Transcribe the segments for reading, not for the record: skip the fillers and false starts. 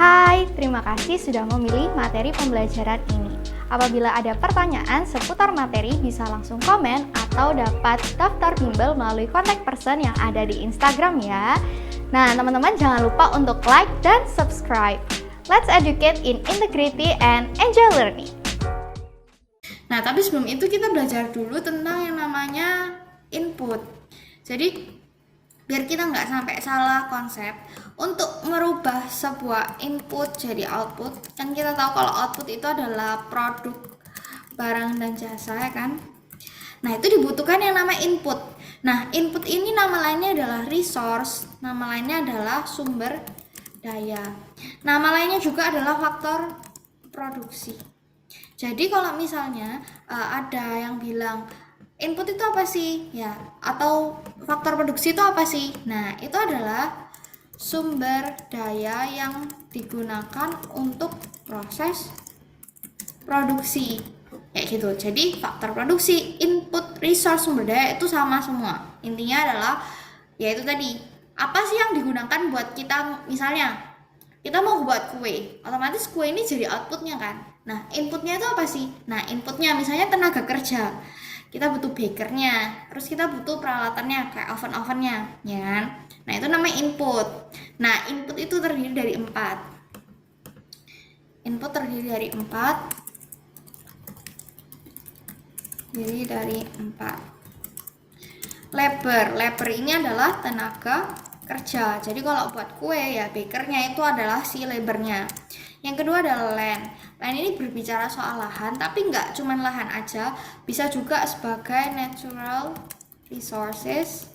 Hai, terima kasih sudah memilih materi pembelajaran ini. Apabila ada pertanyaan seputar materi bisa langsung komen atau dapat daftar bimbel melalui kontak person yang ada di Instagram ya. Nah, teman-teman jangan lupa untuk like dan subscribe. Let's educate in integrity and enjoy learning. Nah, tapi sebelum itu kita belajar dulu tentang yang namanya input. Jadi, biar kita nggak sampai salah konsep, untuk merubah sebuah input jadi output, kan kita tahu kalau output itu adalah produk barang dan jasa, ya kan? Nah, itu dibutuhkan yang namanya input. Nah, input ini nama lainnya adalah resource, nama lainnya adalah sumber daya. Nama lainnya juga adalah faktor produksi. Jadi kalau misalnya ada yang bilang input itu apa sih? Ya, atau faktor produksi itu apa sih? Nah, itu adalah sumber daya yang digunakan untuk proses produksi. Kayak gitu. Jadi faktor produksi, input, resource, sumber daya itu sama semua. Intinya adalah yaitu tadi, apa sih yang digunakan buat kita, misalnya kita mau buat kue, otomatis kue ini jadi outputnya kan. Nah, inputnya itu apa sih? Nah, inputnya misalnya tenaga kerja, kita butuh bakernya, terus kita butuh peralatannya kayak oven-ovennya, ya kan? Nah, itu namanya input. Nah, input itu terdiri dari 4. Input terdiri dari 4. Labor ini adalah tenaga kerja. Jadi kalau buat kue ya bakernya itu adalah si labornya. Yang kedua adalah land. Land ini berbicara soal lahan, tapi nggak cuma lahan aja, bisa juga sebagai natural resources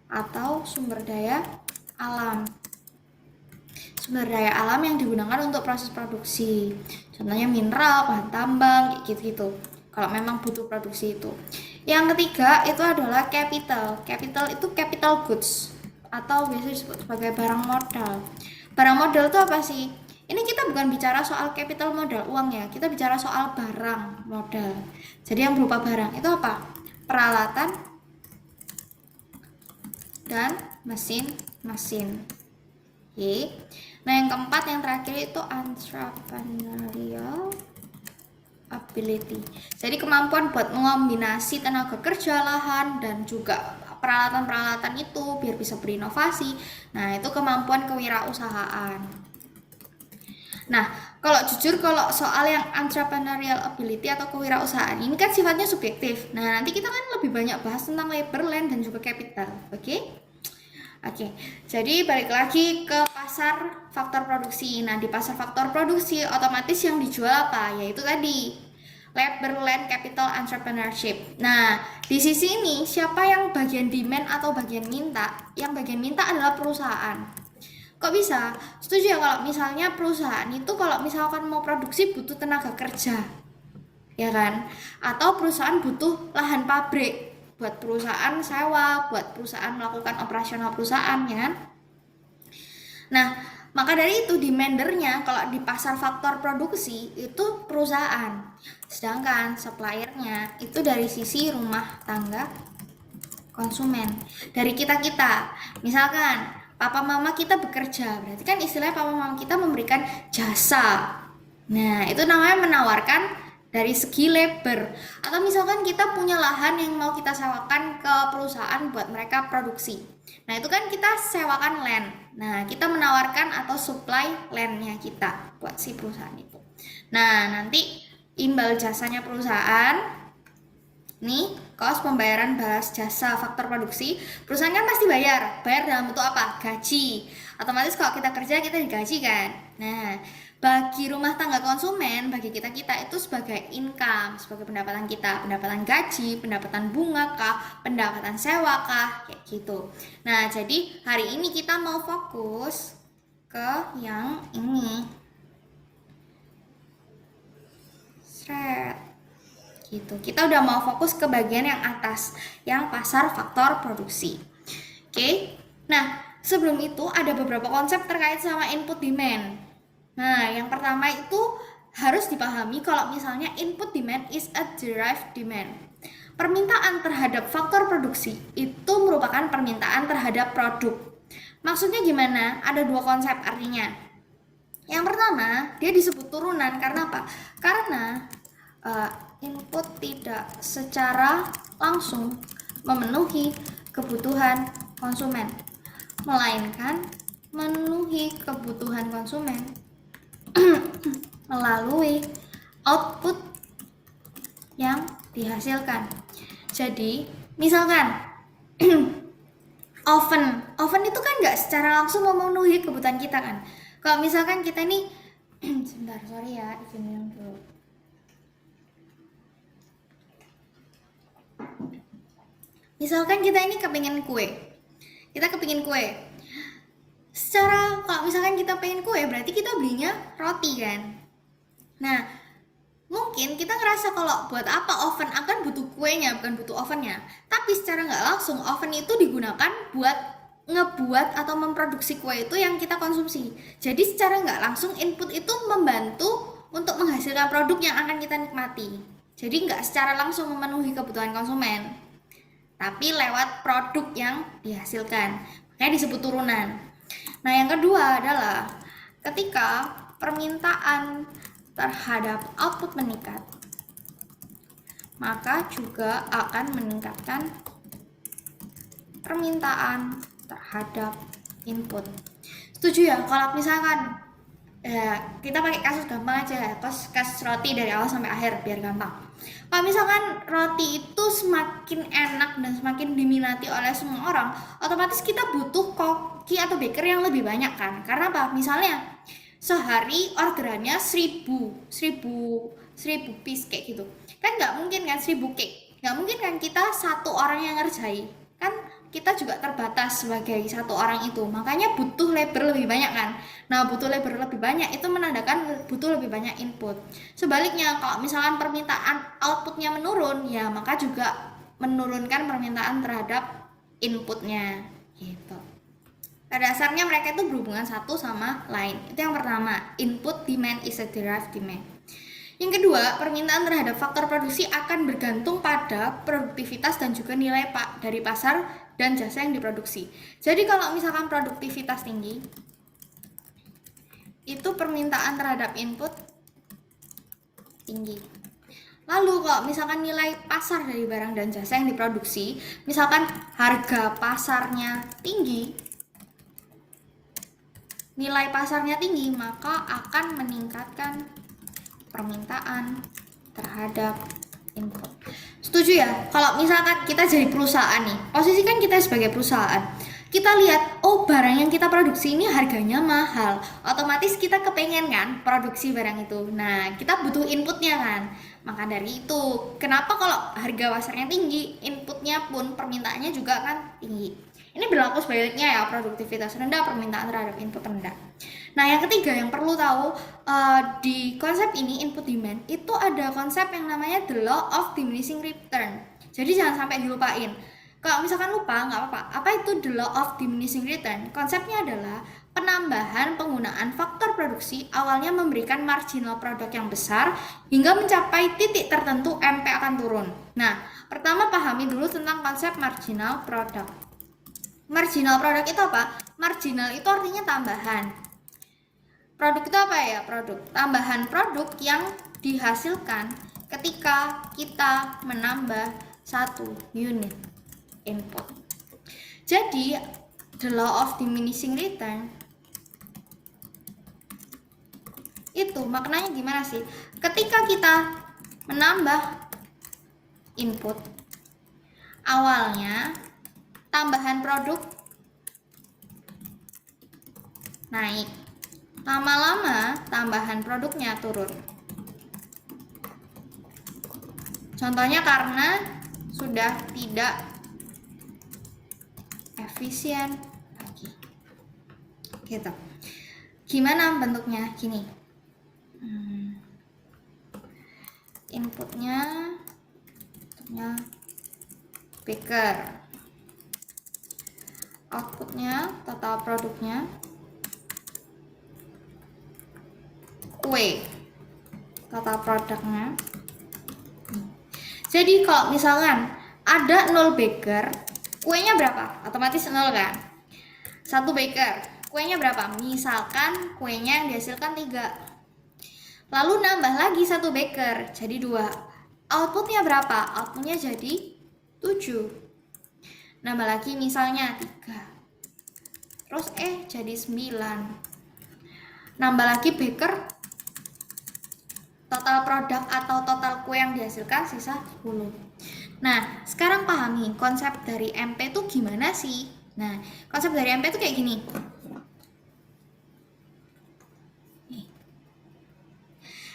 atau sumber daya alam. Sumber daya alam yang digunakan untuk proses produksi. Contohnya mineral, bahan tambang, kayak gitu-gitu. Kalau memang butuh produksi itu. Yang ketiga itu adalah capital. Capital itu capital goods atau biasa disebut sebagai barang modal. Barang modal itu apa sih? Ini kita bukan bicara soal capital modal uang ya, kita bicara soal barang modal. Jadi yang berupa barang itu apa? Peralatan dan mesin-mesin. Oke. Nah, yang keempat, yang terakhir itu entrepreneurial ability. Jadi kemampuan buat mengombinasi tenaga kerja, lahan, dan juga peralatan-peralatan itu biar bisa berinovasi. Nah, itu kemampuan kewirausahaan. Nah, kalau jujur kalau soal yang entrepreneurial ability atau kewirausahaan ini kan sifatnya subjektif. Nah, nanti kita kan lebih banyak bahas tentang labor, land, dan juga capital. Oke? Oke, jadi balik lagi ke pasar faktor produksi. Nah, di pasar faktor produksi otomatis yang dijual apa? Yaitu tadi labor, land, capital, entrepreneurship. Nah, di sisi ini siapa yang bagian demand atau bagian minta? Yang bagian minta adalah perusahaan. Kok bisa? Setuju ya kalau misalnya perusahaan itu kalau misalkan mau produksi butuh tenaga kerja, ya kan? Atau perusahaan butuh lahan pabrik buat perusahaan sewa, buat perusahaan melakukan operasional perusahaan, ya kan? Nah, maka dari itu demandernya kalau di pasar faktor produksi itu perusahaan, sedangkan suppliernya itu dari sisi rumah tangga konsumen, dari kita-kita. Misalkan papa mama kita bekerja, berarti kan istilahnya papa mama kita memberikan jasa. Nah, itu namanya menawarkan dari segi labor. Atau misalkan kita punya lahan yang mau kita sewakan ke perusahaan buat mereka produksi. Nah, itu kan kita sewakan land. Nah, kita menawarkan atau supply landnya kita buat si perusahaan itu. Nah, nanti imbal jasanya perusahaan, nih, kos pembayaran balas jasa faktor produksi, perusahaan kan pasti bayar dalam bentuk apa? Gaji. Otomatis kalau kita kerja kita digaji kan. Nah, bagi rumah tangga konsumen, bagi kita itu sebagai income, sebagai pendapatan kita, pendapatan gaji, pendapatan bunga kah, pendapatan sewa kah, kayak gitu. Nah, jadi hari ini kita mau fokus ke yang ini. Gitu. Kita udah mau fokus ke bagian yang atas, yang pasar faktor produksi. Oke. Nah, sebelum itu ada beberapa konsep terkait sama input demand. Nah, yang pertama itu harus dipahami kalau misalnya input demand is a derived demand. Permintaan terhadap faktor produksi itu merupakan permintaan terhadap produk. Maksudnya gimana? Ada 2 konsep artinya. Yang pertama, dia disebut turunan karena apa? Karena input tidak secara langsung memenuhi kebutuhan konsumen, melainkan memenuhi kebutuhan konsumen melalui output yang dihasilkan. Jadi, misalkan oven itu kan nggak secara langsung memenuhi kebutuhan kita kan. Kalau misalkan kita ini sebentar, sorry ya, izin minum dulu. Misalkan kita ini kepingin kue, secara kalau misalkan kita pengen kue berarti kita belinya roti kan. Nah, mungkin kita ngerasa kalau buat apa oven, akan butuh kuenya bukan butuh ovennya. Tapi secara nggak langsung oven itu digunakan buat ngebuat atau memproduksi kue itu yang kita konsumsi. Jadi secara nggak langsung input itu membantu untuk menghasilkan produk yang akan kita nikmati. Jadi nggak secara langsung memenuhi kebutuhan konsumen, tapi lewat produk yang dihasilkan. Makanya disebut turunan. Nah, yang kedua adalah ketika permintaan terhadap output meningkat, maka juga akan meningkatkan permintaan terhadap input. Setuju ya? Kalau misalkan kita pakai kasus gampang aja, kasus roti dari awal sampai akhir biar gampang. Kalau misalkan roti itu semakin enak dan semakin diminati oleh semua orang, otomatis kita butuh koki atau baker yang lebih banyak kan? Karena apa? Misalnya sehari orderannya 1000 piece kayak gitu kan, nggak mungkin kan 1000 cake, nggak mungkin kan kita satu orang yang ngerjain kan, kita juga terbatas sebagai satu orang itu, makanya butuh labor lebih banyak kan. Nah, butuh labor lebih banyak itu menandakan butuh lebih banyak input. Sebaliknya, kalau misalkan permintaan outputnya menurun, ya maka juga menurunkan permintaan terhadap inputnya gitu. Pada dasarnya mereka itu berhubungan satu sama lain. Itu yang pertama, input demand is a derived demand. Yang kedua, permintaan terhadap faktor produksi akan bergantung pada produktivitas dan juga nilai dari pasar dan jasa yang diproduksi. Jadi kalau misalkan produktivitas tinggi, itu permintaan terhadap input tinggi. Lalu kalau misalkan nilai pasar dari barang dan jasa yang diproduksi, misalkan harga pasarnya tinggi, nilai pasarnya tinggi, maka akan meningkatkan permintaan terhadap input. Setuju ya? Kalau misalkan kita jadi perusahaan nih, posisikan kita sebagai perusahaan, kita lihat, oh barang yang kita produksi ini harganya mahal, otomatis kita kepengen kan produksi barang itu. Nah, kita butuh inputnya kan. Maka dari itu, kenapa kalau harga pasarnya tinggi, inputnya pun permintaannya juga kan tinggi. Ini berlaku sebaliknya ya, produktivitas rendah, permintaan terhadap input rendah. Nah, yang ketiga yang perlu tahu di konsep ini, input demand, itu ada konsep yang namanya the law of diminishing return. Jadi jangan sampai dilupain. Kalau misalkan lupa, nggak apa-apa. Apa itu the law of diminishing return? Konsepnya adalah penambahan penggunaan faktor produksi awalnya memberikan marginal produk yang besar hingga mencapai titik tertentu MP akan turun. Nah, pertama pahami dulu tentang konsep marginal product. Marginal produk itu apa? Marginal itu artinya tambahan. Produk itu apa ya? Produk. Tambahan produk yang dihasilkan ketika kita menambah satu unit input. Jadi, the law of diminishing return itu maknanya gimana sih? Ketika kita menambah input, awalnya tambahan produk naik, lama-lama tambahan produknya turun. Contohnya karena sudah tidak efisien lagi gitu. Gimana bentuknya? Gini, inputnya baker, outputnya total produknya kue, total produknya. Jadi kalau misalkan ada 0 baker, kuenya berapa? Otomatis 0 kan? 1 baker, kuenya berapa? Misalkan kuenya yang dihasilkan 3. Lalu nambah lagi 1 baker, jadi 2. Outputnya berapa? Outputnya jadi 7. Nambah lagi misalnya 3. Terus jadi 9. Nambah lagi baker, total produk atau total kue yang dihasilkan sisa 10. Nah, sekarang pahami konsep dari MP itu gimana sih? Nah, konsep dari MP itu kayak gini.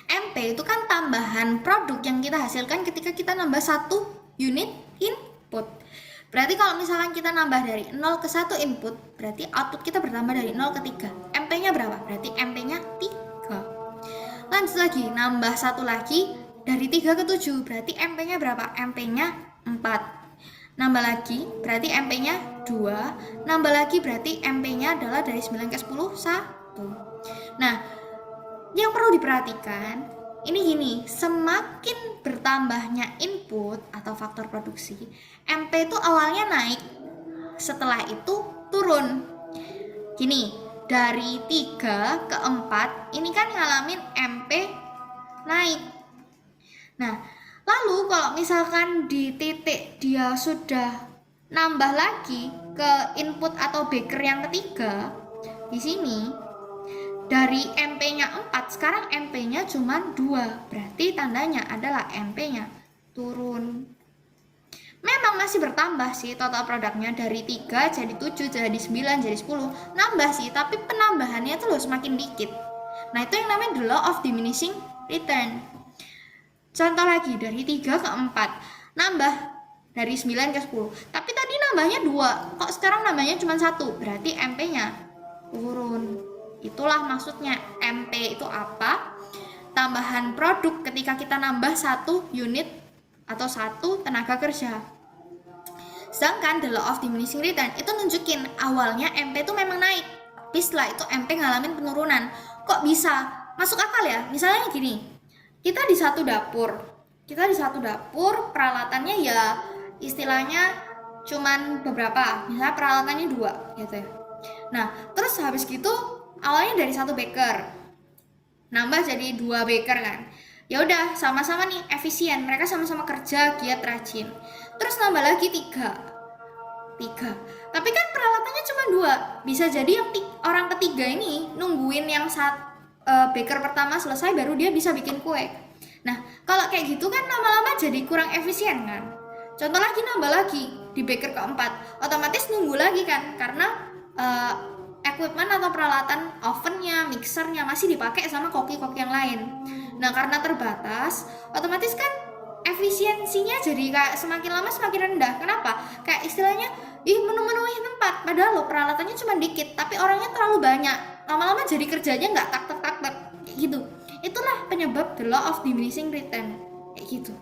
MP itu kan tambahan produk yang kita hasilkan ketika kita nambah 1 unit input. Berarti kalau misalkan kita nambah dari 0 ke 1 input, berarti output kita bertambah dari 0 ke 3. MP-nya berapa? Berarti MP-nya 3. Lanjut lagi, nambah 1 lagi dari 3 ke 7, berarti MP-nya berapa? MP-nya 4. Nambah lagi, berarti MP-nya 2. Nambah lagi, berarti MP-nya adalah dari 9 ke 10, 1. Nah, yang perlu diperhatikan, ini gini, semakin bertambahnya input atau faktor produksi, MP itu awalnya naik, setelah itu turun. Gini, dari 3 ke 4, ini kan ngalamin MP naik. Nah, lalu kalau misalkan di titik dia sudah nambah lagi ke input atau baker yang ketiga, di sini dari MP-nya 4, sekarang MP-nya cuma 2. Berarti tandanya adalah MP-nya turun. Memang masih bertambah sih total produknya, dari 3 jadi 7, jadi 9, jadi 10. Nambah sih, tapi penambahannya tuh loh semakin dikit. Nah, itu yang namanya the law of diminishing return. Contoh lagi, dari 3 ke 4. Nambah dari 9 ke 10. Tapi tadi nambahnya 2. Kok sekarang nambahnya cuma 1? Berarti MP-nya turun. Itulah maksudnya MP itu apa? Tambahan produk ketika kita nambah 1 unit atau 1 tenaga kerja. Sedangkan the law of diminishing return itu nunjukin awalnya MP itu memang naik, tapi setelah itu MP ngalamin penurunan. Kok bisa? Masuk akal ya? Misalnya gini, kita di satu dapur, peralatannya ya istilahnya cuman beberapa, misalnya peralatannya 2 gitu ya. Nah, terus habis gitu awalnya dari 1 baker, nambah jadi 2 baker kan. Ya udah, sama-sama nih efisien, mereka sama-sama kerja, giat, rajin. Terus nambah lagi 3. Tapi kan peralatannya cuma 2. Bisa jadi yang orang ketiga ini nungguin yang baker pertama selesai baru dia bisa bikin kue. Nah, kalau kayak gitu kan lama-lama jadi kurang efisien kan. Contoh lagi, nambah lagi di baker keempat, otomatis nunggu lagi kan, karena equipment atau peralatan ovennya, mixernya masih dipakai sama koki-koki yang lain. Nah, karena terbatas, otomatis kan efisiensinya jadi kayak semakin lama semakin rendah. Kenapa? Kayak istilahnya, memenuhi tempat, padahal loh peralatannya cuma dikit, tapi orangnya terlalu banyak. Lama-lama jadi kerjanya nggak tak kayak gitu. Itulah penyebab the law of diminishing return, kayak gitu.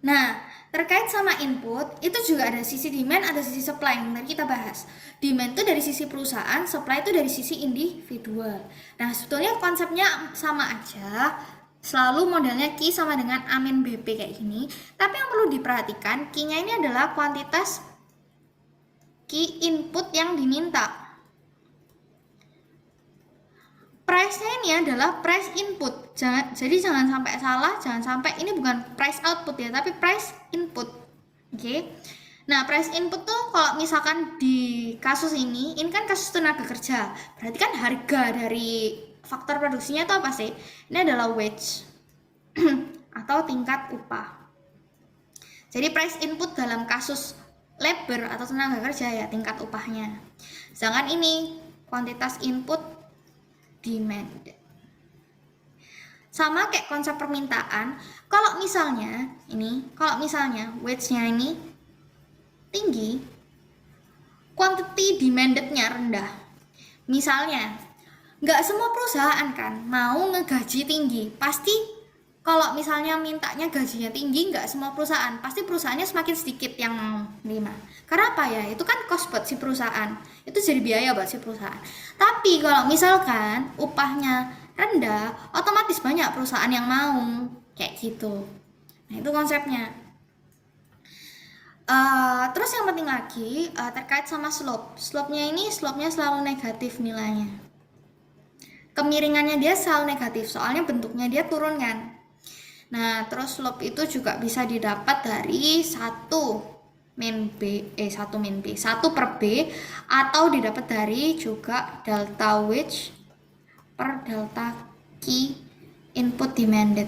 Nah, terkait sama input, itu juga ada sisi demand, ada sisi supply yang tadi kita bahas. Demand itu dari sisi perusahaan, supply itu dari sisi individual. Nah, sebetulnya konsepnya sama aja, selalu modelnya Q sama dengan Amin BP kayak gini. Tapi yang perlu diperhatikan, Q-nya ini adalah kuantitas Q input yang diminta. Price-nya ini adalah price input. Jadi jangan sampai salah, jangan sampai ini bukan price output ya, tapi price input. Oke. Nah, price input tuh kalau misalkan di kasus ini kan kasus tenaga kerja. Berarti kan harga dari faktor produksinya itu apa sih? Ini adalah wage atau tingkat upah. Jadi price input dalam kasus labor atau tenaga kerja ya tingkat upahnya. Sedangkan ini kuantitas input demand. Sama kayak konsep permintaan, kalau misalnya wage-nya ini tinggi, quantity demanded-nya rendah. Misalnya, nggak semua perusahaan kan mau ngegaji tinggi. Pasti kalau misalnya mintanya gajinya tinggi, nggak semua perusahaan. Pasti perusahaannya semakin sedikit yang mau terima. Karena apa ya? Itu kan cost buat si perusahaan. Itu jadi biaya buat si perusahaan. Tapi kalau misalkan upahnya rendah, otomatis banyak perusahaan yang mau kayak gitu. Nah, itu konsepnya. Terus yang penting lagi terkait sama slope. Slope-nya selalu negatif nilainya. Kemiringannya dia selalu negatif, soalnya bentuknya dia turun kan. Nah, terus slope itu juga bisa didapat dari 1 per B atau didapat dari juga delta wedge per delta key input demanded.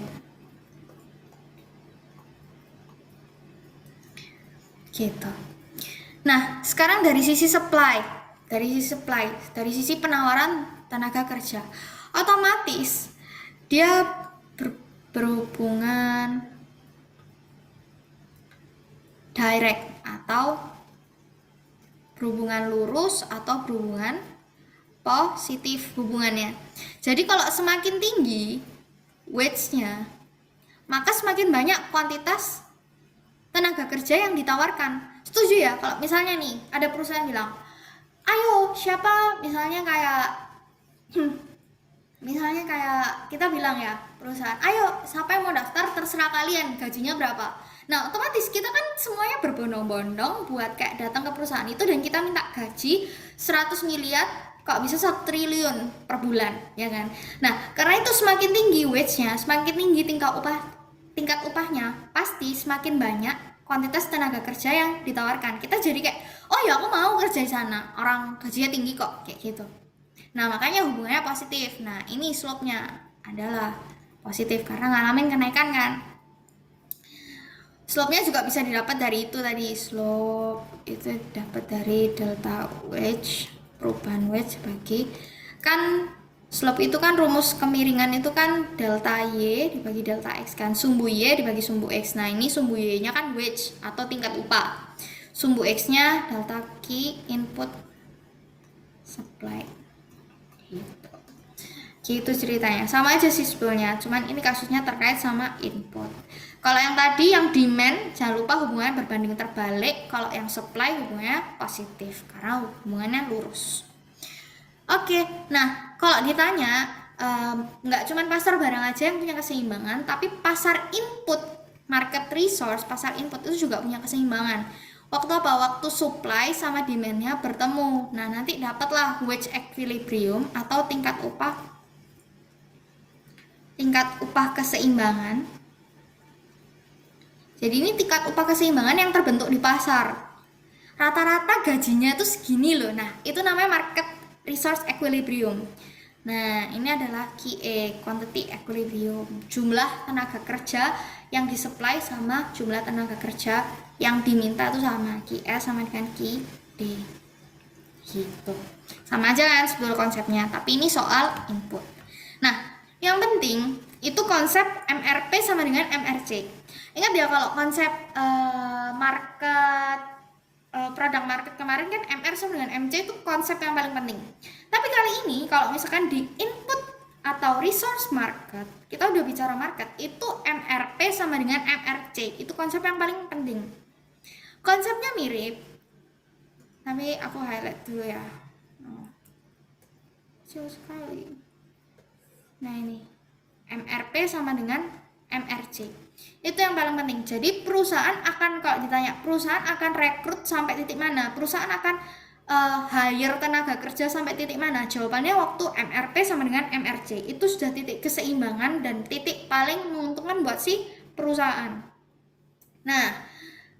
Gitu. Nah, sekarang dari sisi penawaran tenaga kerja, otomatis dia berhubungan direct atau berhubungan lurus atau berhubungan positif hubungannya. Jadi kalau semakin tinggi wage-nya, maka semakin banyak kuantitas tenaga kerja yang ditawarkan. Setuju ya? Kalau misalnya nih ada perusahaan bilang, ayo siapa, misalnya kayak kita bilang ya, perusahaan, ayo siapa yang mau daftar, terserah kalian, gajinya berapa. Nah, otomatis kita kan semuanya berbondong-bondong buat kayak datang ke perusahaan itu dan kita minta gaji 100 miliar, kok bisa 1 triliun per bulan, ya kan? Nah, karena itu semakin tinggi wage-nya, semakin tinggi tingkat upahnya, pasti semakin banyak kuantitas tenaga kerja yang ditawarkan. Kita jadi kayak, oh ya aku mau kerja di sana, orang gajinya tinggi kok, kayak gitu. Nah, makanya hubungannya positif. Nah, ini slope-nya adalah positif karena ngalamin kenaikan kan. Slope-nya juga bisa didapat dari itu tadi, slope itu dapat dari delta wedge, perubahan wedge bagi kan slope itu kan rumus kemiringan itu kan delta Y dibagi delta X kan, sumbu Y dibagi sumbu X. Nah, ini sumbu Y-nya kan wage atau tingkat upah. Sumbu X-nya delta Q input supply. Gitu ceritanya. Sama aja sih sebetulnya, cuman ini kasusnya terkait sama input. Kalau yang tadi yang demand, jangan lupa hubungannya berbanding terbalik. Kalau yang supply hubungannya positif karena hubungannya lurus. Oke, nah kalau ditanya nggak cuma pasar barang aja yang punya keseimbangan, tapi pasar input, market resource, pasar input itu juga punya keseimbangan. Waktu apa? Waktu supply sama demand-nya bertemu. Nah, nanti dapatlah wage equilibrium atau tingkat upah keseimbangan. Jadi ini tingkat upah keseimbangan yang terbentuk di pasar. Rata-rata gajinya itu segini loh. Nah, itu namanya market resource equilibrium. Nah, ini adalah QE, quantity equilibrium, jumlah tenaga kerja yang disupply sama jumlah tenaga kerja yang diminta itu sama, QE sama dengan QD. Gitu. Sama aja kan sebetulnya konsepnya, tapi ini soal input. Nah, yang penting itu konsep MRP sama dengan MRC. Ingat ya kalau konsep product market kemarin kan MR sama dengan MC itu konsep yang paling penting. Tapi kali ini kalau misalkan di input atau resource market, kita udah bicara market, itu MRP sama dengan MRC, itu konsep yang paling penting. Konsepnya mirip, tapi aku highlight dulu ya. Jauh sekali. Nah, ini MRP sama dengan MRC, itu yang paling penting. Jadi perusahaan akan, kalau ditanya perusahaan akan rekrut sampai titik mana, perusahaan akan hire tenaga kerja sampai titik mana, jawabannya waktu MRP sama dengan MRC itu sudah titik keseimbangan dan titik paling menguntungkan buat si perusahaan. Nah,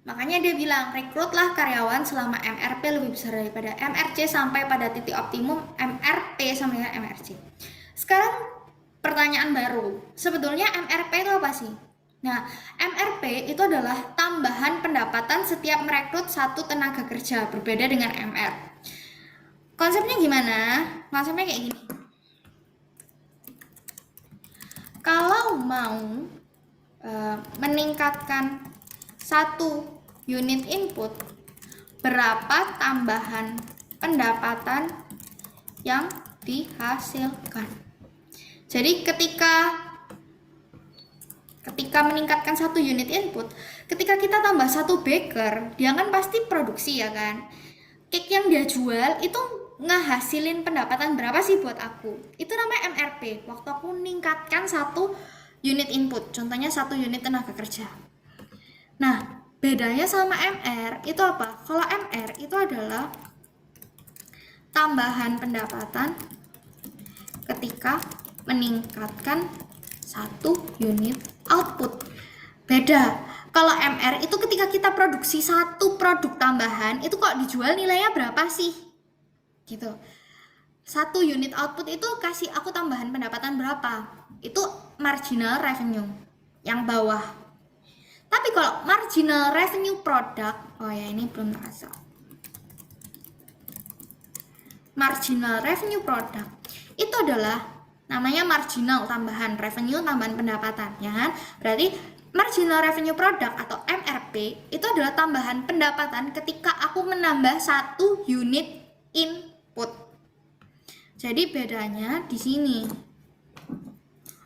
makanya dia bilang rekrutlah karyawan selama MRP lebih besar daripada MRC sampai pada titik optimum MRP sama dengan MRC. Sekarang pertanyaan baru, sebetulnya MRP itu apa sih? Nah, MRP itu adalah tambahan pendapatan setiap merekrut satu tenaga kerja, berbeda dengan MR. Konsepnya gimana? Konsepnya kayak gini. Kalau mau meningkatkan satu unit input, berapa tambahan pendapatan yang dihasilkan? Jadi ketika meningkatkan satu unit input, ketika kita tambah satu baker, dia kan pasti produksi ya kan. Cake yang dia jual itu ngehasilin pendapatan berapa sih buat aku? Itu namanya MRP. Waktu aku meningkatkan satu unit input, contohnya satu unit tenaga kerja. Nah, bedanya sama MR itu apa? Kalau MR itu adalah tambahan pendapatan ketika meningkatkan satu unit output. Beda. Kalau MR itu ketika kita produksi satu produk tambahan, itu kok dijual nilainya berapa sih? Gitu. Satu unit output itu kasih aku tambahan pendapatan berapa? Itu marginal revenue yang bawah. Tapi kalau marginal revenue product, oh ya ini belum terasa. Marginal revenue product itu adalah namanya marginal tambahan revenue, tambahan pendapatan, ya kan? Berarti marginal revenue product atau MRP itu adalah tambahan pendapatan ketika aku menambah satu unit input. Jadi bedanya di sini.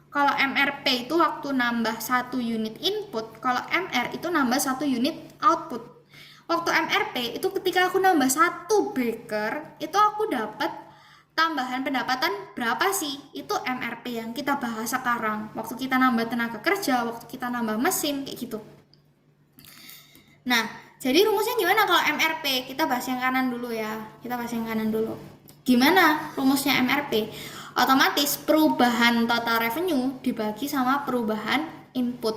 Kalau MRP itu waktu nambah satu unit input, kalau MR itu nambah satu unit output. Waktu MRP itu ketika aku nambah satu baker, itu aku dapat tambahan pendapatan berapa sih? Itu MRP yang kita bahas sekarang. Waktu kita nambah tenaga kerja, waktu kita nambah mesin, kayak gitu. Nah, jadi rumusnya gimana kalau MRP? Kita bahas yang kanan dulu ya. Kita bahas yang kanan dulu. Gimana rumusnya MRP? Otomatis perubahan total revenue dibagi sama perubahan input.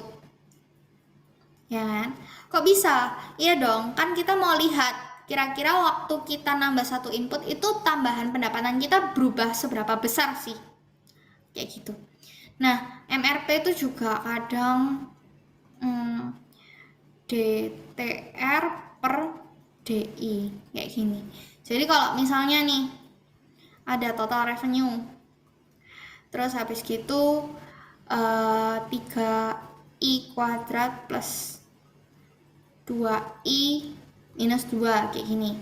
Ya kan? Kok bisa? Iya dong, kan kita mau lihat kira-kira waktu kita nambah satu input itu tambahan pendapatan kita berubah seberapa besar sih? Kayak gitu. Nah, MRP itu juga kadang DTR per DI kayak gini. Jadi kalau misalnya nih ada total revenue, terus habis gitu 3i kuadrat plus 2i minus 2 kayak gini.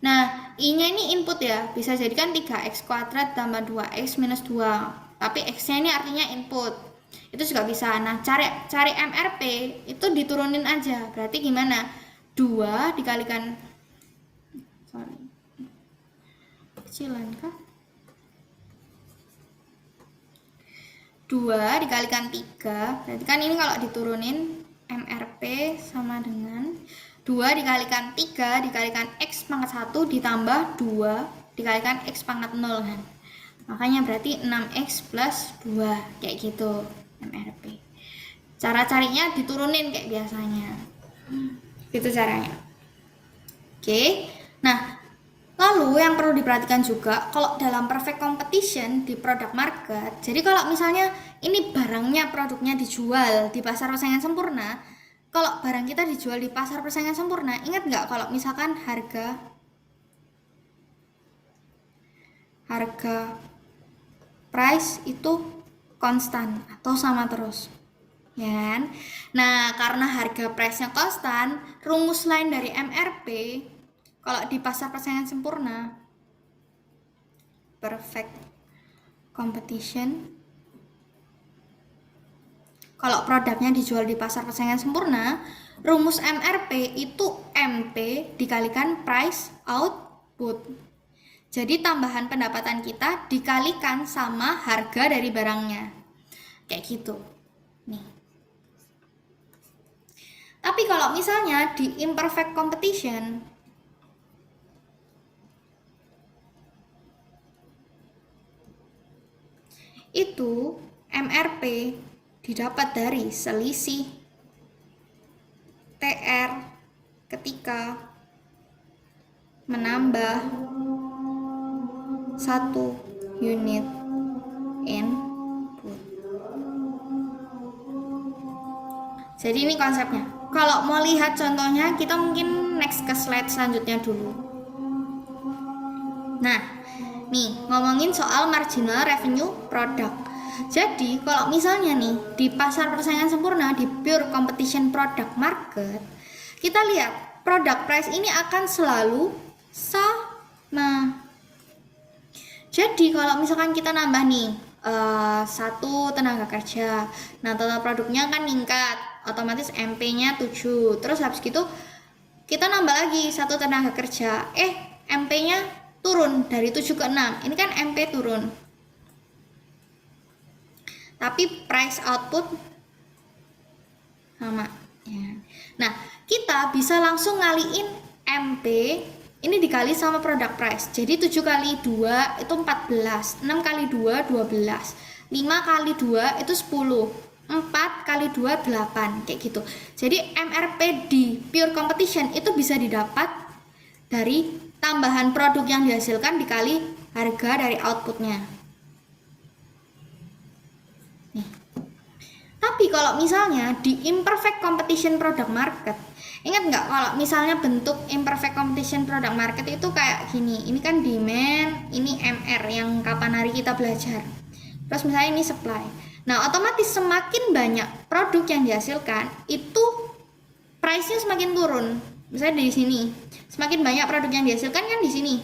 Nah, i-nya ini input ya, bisa jadikan 3x kuadrat tambah 2x minus 2. Tapi x-nya ini artinya input. Itu juga bisa. Nah, cari MRP itu diturunin aja. Berarti gimana? 2 dikalikan kecilan kah? 2 dikalikan 3, berarti kan ini kalau diturunin MRP sama dengan 2 dikalikan 3 dikalikan X pangkat 1 ditambah 2 dikalikan X pangkat 0 kan. Makanya berarti 6X plus 2 kayak gitu MRP. Cara carinya diturunin kayak biasanya. Gitu caranya. Oke. Nah, lalu yang perlu diperhatikan juga kalau dalam perfect competition di product market, jadi kalau misalnya ini barangnya, produknya dijual di pasar persaingan sempurna, kalau barang kita dijual di pasar persaingan sempurna, ingat nggak kalau misalkan harga price itu konstan atau sama terus, ya kan? Nah, karena harga price-nya konstan, rumus lain dari MRP kalau di pasar persaingan sempurna, perfect competition, kalau produknya dijual di pasar persaingan sempurna, rumus MRP itu MP dikalikan price output. Jadi tambahan pendapatan kita dikalikan sama harga dari barangnya. Kayak gitu. Nih. Tapi kalau misalnya di imperfect competition, itu MRP didapat dari selisih TR ketika menambah satu unit input. Jadi ini konsepnya. Kalau mau lihat contohnya, kita mungkin next ke slide selanjutnya dulu. Nah, nih ngomongin soal marginal revenue product. Jadi kalau misalnya nih di pasar persaingan sempurna, di pure competition product market, kita lihat product price ini akan selalu sama. Jadi kalau misalkan kita nambah nih satu tenaga kerja, nah total produknya kan meningkat, otomatis MP-nya 7. Terus habis gitu kita nambah lagi satu tenaga kerja, MP-nya turun dari 7 ke 6. Ini kan MP turun, tapi price output sama ya. Nah, kita bisa langsung ngaliin MP ini dikali sama product price. Jadi 7 kali 2 itu 14, 6 kali 2 12, 5 kali 2 itu 10, 4 kali 2 8, kayak gitu. Jadi MRP di pure competition itu bisa didapat dari tambahan produk yang dihasilkan dikali harga dari outputnya. Nih. Tapi kalau misalnya di imperfect competition product market, ingat nggak kalau misalnya bentuk imperfect competition product market itu kayak gini, ini kan demand, ini MR yang kapan hari kita belajar, terus misalnya ini supply. Nah otomatis semakin banyak produk yang dihasilkan itu price-nya semakin turun. Misalnya di sini semakin banyak produk yang dihasilkan kan di sini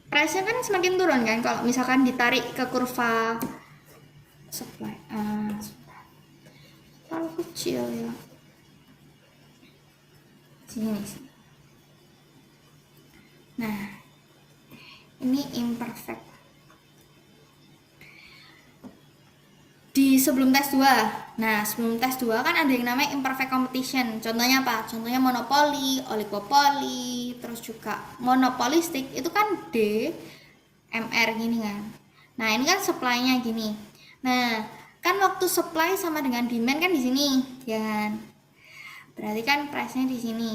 price-nya kan semakin turun kan kalau misalkan ditarik ke kurva supply. Terlalu kecil ya. Sini. Nah, ini imperfect. Di sebelum tes 2. Nah, sebelum tes 2 kan ada yang namanya imperfect competition. Contohnya apa? Contohnya monopoli, oligopoli, terus juga monopolistik. Itu kan D, MR gini kan. Nah, ini kan supply-nya gini. Nah, kan waktu supply sama dengan demand kan di sini, ya kan? Berarti kan price-nya di sini.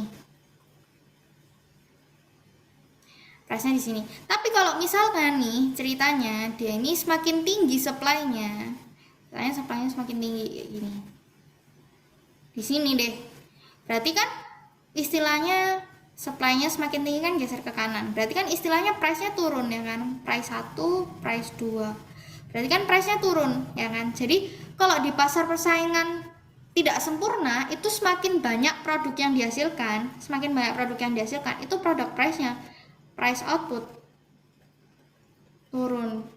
Price-nya di sini. Tapi kalau misalkan nih ceritanya dia ini semakin tinggi supply-nya. Supply-nya semakin tinggi kayak gini. Di sini deh. Berarti kan istilahnya supply-nya semakin tinggi kan geser ke kanan. Berarti kan istilahnya price-nya turun ya kan? Price 1, price 2. Berarti kan price-nya turun, ya kan? Jadi, kalau di pasar persaingan tidak sempurna, itu semakin banyak produk yang dihasilkan, itu produk price-nya, price output turun.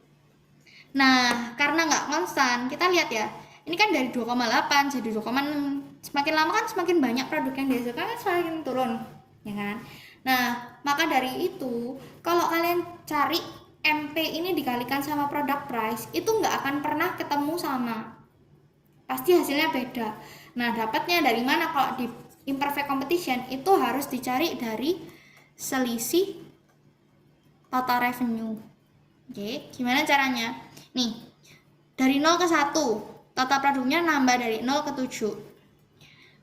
Nah, karena nggak konstan, kita lihat ya, ini kan dari 2,8 jadi 2,6. Semakin lama kan semakin banyak produk yang dihasilkan kan semakin turun, ya kan? Nah, maka dari itu, kalau kalian cari MP ini dikalikan sama product price itu nggak akan pernah ketemu sama, pasti hasilnya beda. Nah dapatnya dari mana? Kalau di imperfect competition itu harus dicari dari selisih total revenue. Oke, gimana caranya? Nih dari 0 ke 1 total produknya nambah dari 0 ke 7,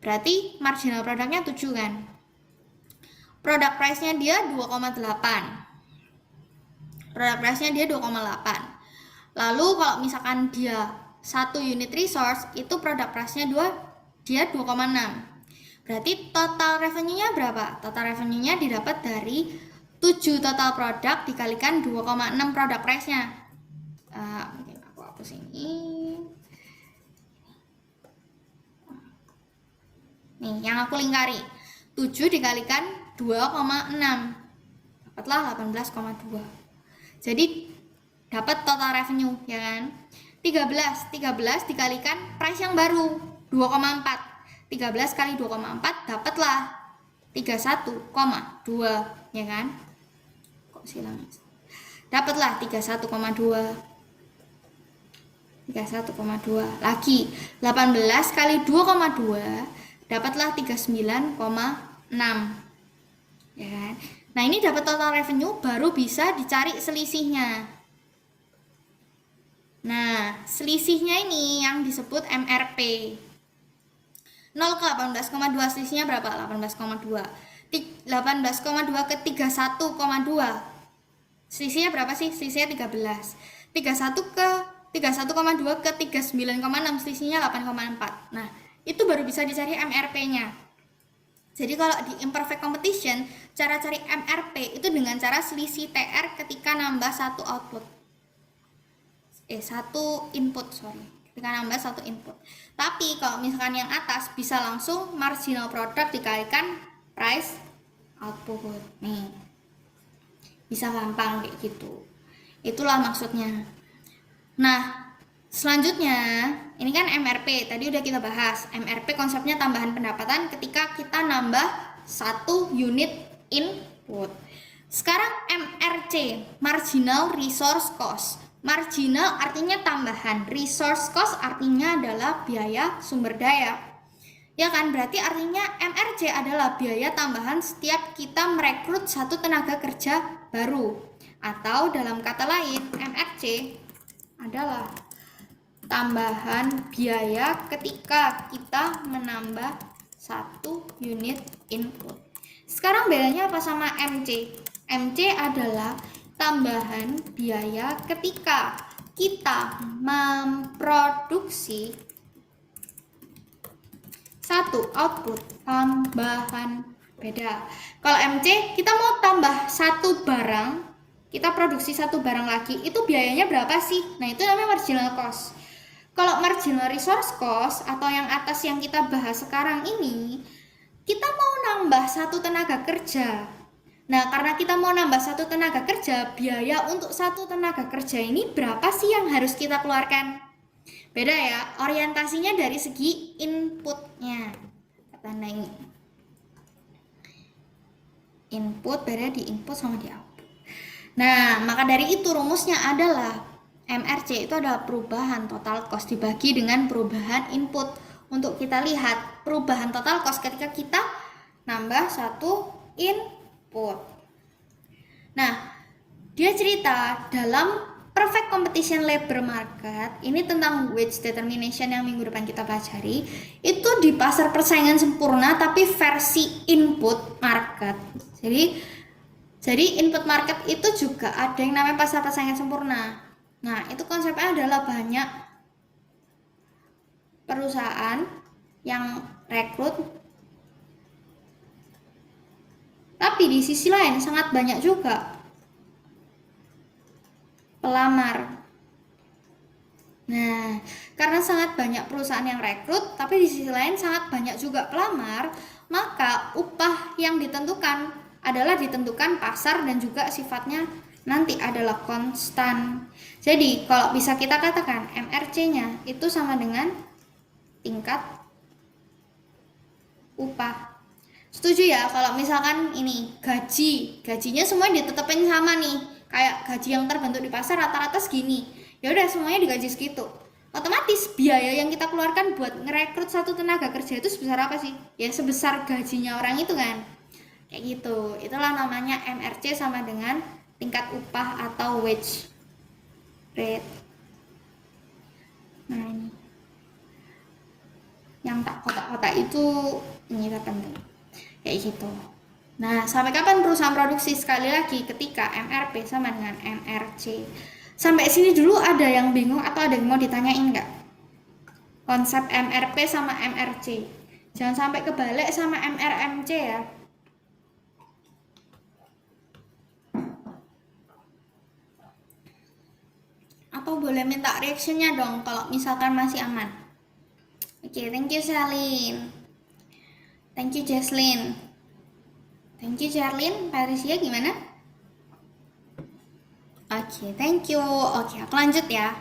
berarti marginal produknya 7 kan. Product price nya dia 2,8, product price-nya dia 2,8. Lalu kalau misalkan dia 1 unit resource, itu product price-nya dia 2,6. Berarti total revenue-nya berapa? Total revenue-nya didapat dari 7 total produk dikalikan 2,6 product price-nya. Mungkin aku hapus ini. Nih, yang aku lingkari. 7 dikalikan 2,6. Dapatlah 18,2. Jadi dapat total revenue ya kan. 13 dikalikan price yang baru 2,4. 13 kali 2,4 dapatlah 31,2 ya kan. Kok silang? Dapatlah 31,2. 31,2 lagi 18 kali 2,2 dapatlah 39,6 ya kan. Nah ini dapat total revenue baru bisa dicari selisihnya. Nah selisihnya ini yang disebut MRP. 0 ke 18,2 selisihnya berapa? 18,2. 18,2 ke 31,2 selisihnya berapa sih? Selisihnya 13. 31,2 ke 39,6 selisihnya 8,4. Nah itu baru bisa dicari MRP-nya. Jadi kalau di imperfect competition, cara cari MRP itu dengan cara selisih TR ketika nambah satu input, ketika nambah satu input. Tapi kalau misalkan yang atas bisa langsung marginal product dikalikan price output. Nih, bisa gampang kayak gitu. Itulah maksudnya. Nah, selanjutnya, ini kan MRP, tadi udah kita bahas. MRP konsepnya tambahan pendapatan ketika kita nambah satu unit input. Sekarang MRC, marginal resource cost. Marginal artinya tambahan, resource cost artinya adalah biaya sumber daya. Ya kan, berarti artinya MRC adalah biaya tambahan setiap kita merekrut satu tenaga kerja baru. Atau dalam kata lain, MRC adalah tambahan biaya ketika kita menambah satu unit input. Sekarang bedanya apa sama MC? MC adalah tambahan biaya ketika kita memproduksi satu output tambahan. Beda. Kalau MC kita mau tambah satu barang, kita produksi satu barang lagi, itu biayanya berapa sih? Nah, itu namanya marginal cost. Kalau marginal resource cost atau yang atas yang kita bahas sekarang ini, kita mau nambah satu tenaga kerja. Nah, karena kita mau nambah satu tenaga kerja, biaya untuk satu tenaga kerja ini berapa sih yang harus kita keluarkan? Beda ya, orientasinya dari segi inputnya. Tanda ini. Input beda di input sama di output. Nah, maka dari itu rumusnya adalah MRC itu adalah perubahan total cost dibagi dengan perubahan input. Untuk kita lihat perubahan total cost ketika kita nambah satu input. Nah, dia cerita dalam Perfect Competition Labor Market, ini tentang wage determination yang minggu depan kita pelajari, itu di pasar persaingan sempurna tapi versi input market. Jadi input market itu juga ada yang namanya pasar persaingan sempurna. Nah, itu konsepnya adalah banyak perusahaan yang rekrut, tapi di sisi lain sangat banyak juga pelamar. Nah, karena sangat banyak perusahaan yang rekrut, tapi di sisi lain sangat banyak juga pelamar, maka upah yang ditentukan adalah ditentukan pasar dan juga sifatnya nanti adalah konstan. Jadi, kalau bisa kita katakan MRC-nya itu sama dengan tingkat upah. Setuju ya, kalau misalkan ini gajinya semua ditetapin sama nih. Kayak gaji yang terbentuk di pasar rata-rata segini, ya udah semuanya digaji segitu, otomatis biaya yang kita keluarkan buat ngerekrut satu tenaga kerja itu sebesar apa sih? Ya sebesar gajinya orang itu kan, kayak gitu. Itulah namanya MRC sama dengan tingkat upah atau wage rate. Nah, ini yang tak kotak-kotak itu ini penting kayak gitu. Nah, sampai kapan perusahaan produksi? Sekali lagi, ketika MRP sama dengan MRC. Sampai sini dulu ada yang bingung atau ada yang mau ditanyain nggak? Konsep MRP sama MRC. Jangan sampai kebalik sama MRMC ya. Atau boleh minta reactionnya dong kalau misalkan masih aman. Oke, thank you Celine. Thank you Jesslyn. Thank you Charlene. Patricia gimana? Oke, thank you. Oke, aku lanjut ya.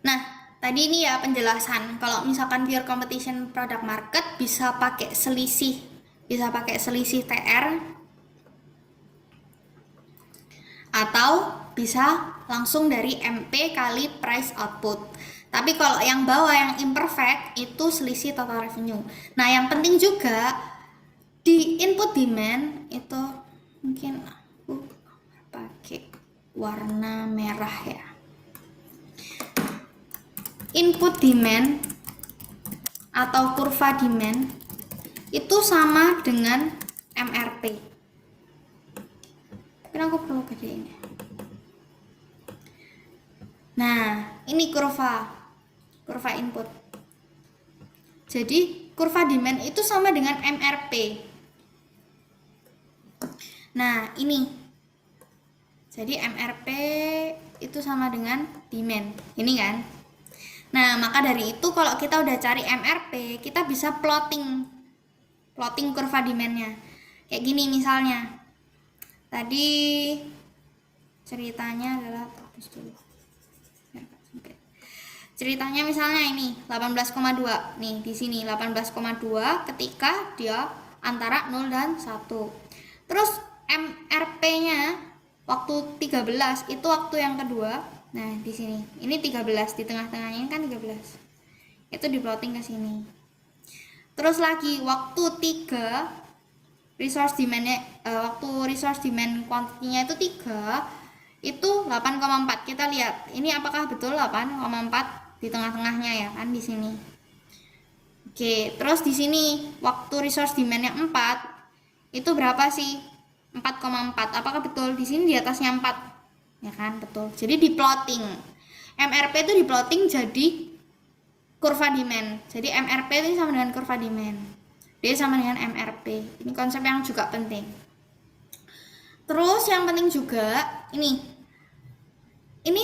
Nah, tadi ini ya penjelasan. Kalau misalkan pure competition product market bisa pakai selisih TR atau bisa langsung dari MP kali price output. Tapi kalau yang bawah yang imperfect itu selisih total revenue. Nah, yang penting juga di input demand itu mungkin aku pakai warna merah ya. Input demand atau kurva demand itu sama dengan MRP. Mungkin aku perlu gedein ya. Nah, ini kurva input. Jadi kurva demand itu sama dengan MRP. Nah, ini. Jadi MRP itu sama dengan demand. Ini kan. Nah, maka dari itu kalau kita udah cari MRP, kita bisa plotting kurva demand-nya. Kayak gini misalnya. Tadi ceritanya adalah ceritanya misalnya ini 18,2. Nih, di sini 18,2 ketika dia antara 0 dan 1. Terus MRP-nya waktu 13 itu waktu yang kedua. Nah, di sini. Ini 13 di tengah-tengahnya kan 13. Itu diplotting ke sini. Terus lagi waktu 3 resource demand-nya waktu resource demand quantity-nya itu 3 itu 8,4. Kita lihat ini apakah betul 8,4 di tengah-tengahnya ya kan di sini. Oke, terus di sini waktu resource demand-nya 4 itu berapa sih? 4,4. Apakah betul di sini di atasnya 4? Ya kan, betul. Jadi di plotting. MRP itu di plotting jadi kurva demand. Jadi MRP itu sama dengan kurva demand. D sama dengan MRP. Ini konsep yang juga penting. Terus yang penting juga ini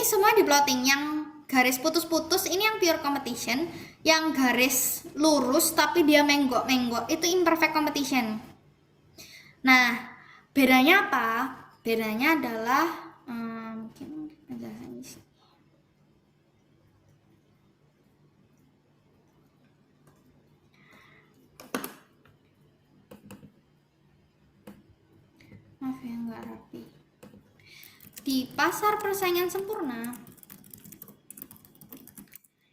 semua di plotting. Yang garis putus-putus ini yang pure competition, yang garis lurus tapi dia menggok-menggok itu imperfect competition. Nah, bedanya apa? Bedanya adalah mungkin penjelasan di sini. Maaf ya, nggak rapi. Di pasar persaingan sempurna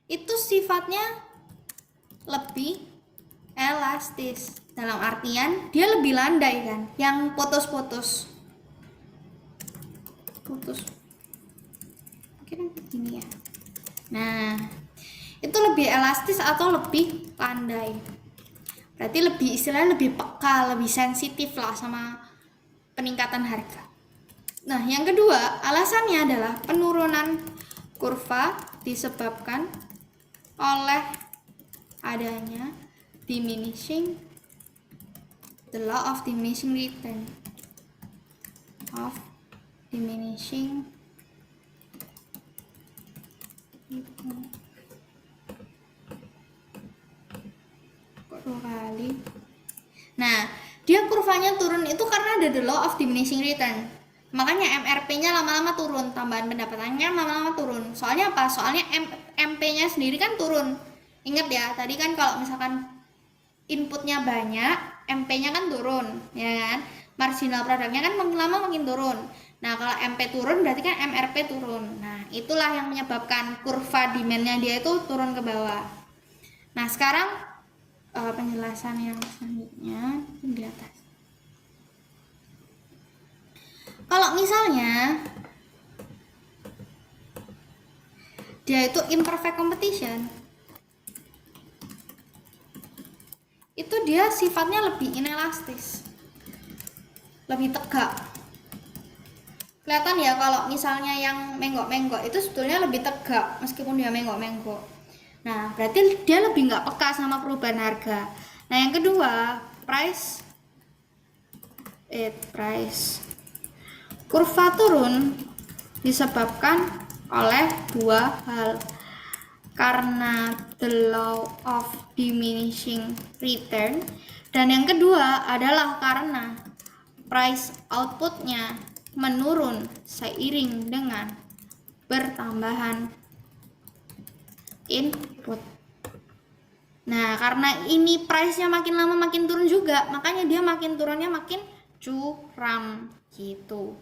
itu sifatnya lebih elastis, dalam artian dia lebih landai kan, yang putus mungkin begini ya. Nah, itu lebih elastis atau lebih landai, berarti lebih istilahnya lebih peka, lebih sensitif lah sama peningkatan harga. Nah, yang kedua alasannya adalah penurunan kurva disebabkan oleh adanya diminishing the law of diminishing return kok 2 kali. Nah, dia kurvanya turun itu karena ada the law of diminishing return. Makanya MRP-nya lama-lama turun, tambahan pendapatannya lama-lama turun. Soalnya apa? Soalnya MP-nya sendiri kan turun. Ingat ya, tadi kan kalau misalkan inputnya banyak, MP-nya kan turun, ya kan? Marginal produknya kan makin lama makin turun. Nah, kalau MP turun berarti kan MRP turun. Nah, itulah yang menyebabkan kurva demand-nya dia itu turun ke bawah. Nah, sekarang penjelasan yang selanjutnya di atas. Kalau misalnya dia itu imperfect competition, itu dia sifatnya lebih inelastis, lebih tegak. Kelihatan ya kalau misalnya yang menggok-menggok itu sebetulnya lebih tegak meskipun dia menggok-menggok. Nah, berarti dia lebih nggak peka sama perubahan harga. Nah, yang kedua, price. Kurva turun disebabkan oleh 2 hal. Karena the law of diminishing return, dan yang kedua adalah karena price outputnya menurun seiring dengan bertambahan input. Nah, karena ini price-nya makin lama makin turun juga, makanya dia makin turunnya makin curam gitu.